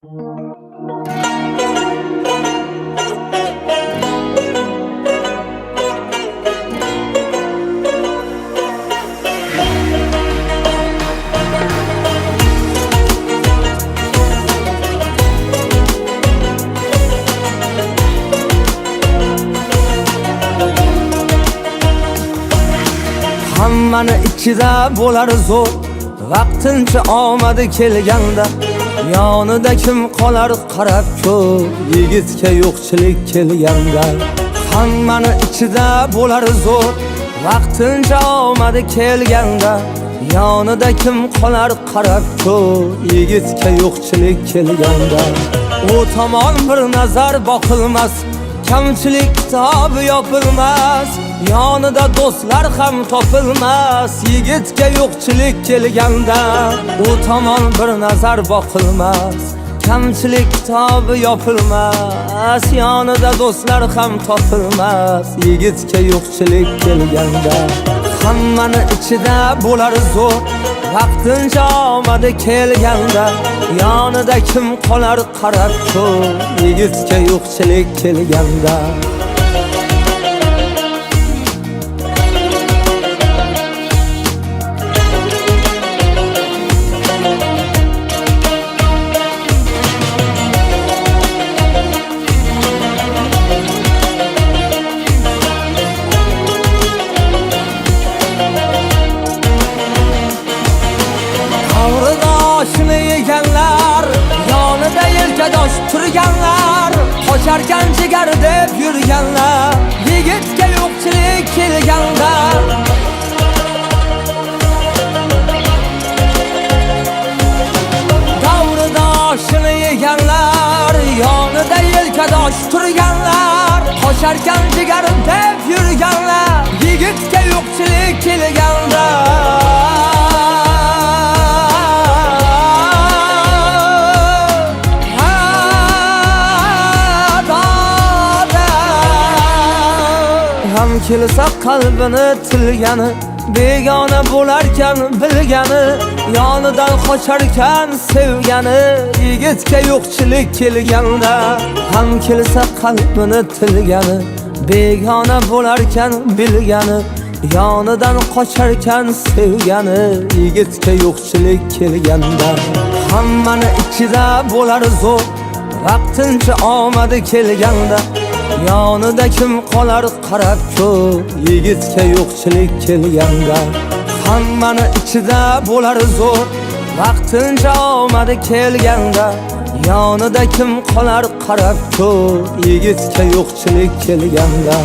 Hammani ichida bo'lar zo'r, vaqtincha omadi kelganda yonida kim qolar qarab ko'r, yigitga yo'qchilik kelganda. Hammani ichida bo'lar zo'r, vaqtincha omadi kelganda yonida kim qolar qarab ko'r, yigitga yo'qchilik kelganda. U tomon bir nazar boqilmas, kamchilik kitobi yopilmas, yonida do'stlar ham topilmas, yigitga yo'qchilik kelganda. U tomon bir nazar boqilmas, kamchilik kitobi yopilmas, yonida do'stlar ham topilmas, yigitga yo'qchilik kelganda. Hammani ichida bo'lar zo'r, vaqtincha omadi kelganda yonida kim qolar qarab ko'r, yigitga yo'qchilik kelganda. Oshini yeganlar, yonida yelkadosh turganlar, qocharkan jigar deb yurganlar, yigitga yo'qchilik kelganda. Davrida oshini yeganlar, yonida yelkadosh turganlar, qocharkan jigar deb yurganlar, yigitga yo'qchilik kelganda. Ham kelsa qalbini tilgani, begona bo'larkan bilgani, yonidan qocharkan sevgani, yigitga yo'qchilik kelganda. Ham kelsa qalbini tilgani, begona bo'larkan bilgani, yonidan qocharkan sevgani, yigitga yo'qchilik kelganda. Hammani ichida bo'lar zo'r, vaqtincha omadi kelganda yonida kim qolar qarab ko'r, yigitga yo'qchilik kelganda. Hammani ichida bo'lar zo'r, vaqtincha omadi kelganda yonida kim qolar qarab ko'r, yigitga yo'qchilik kelganda.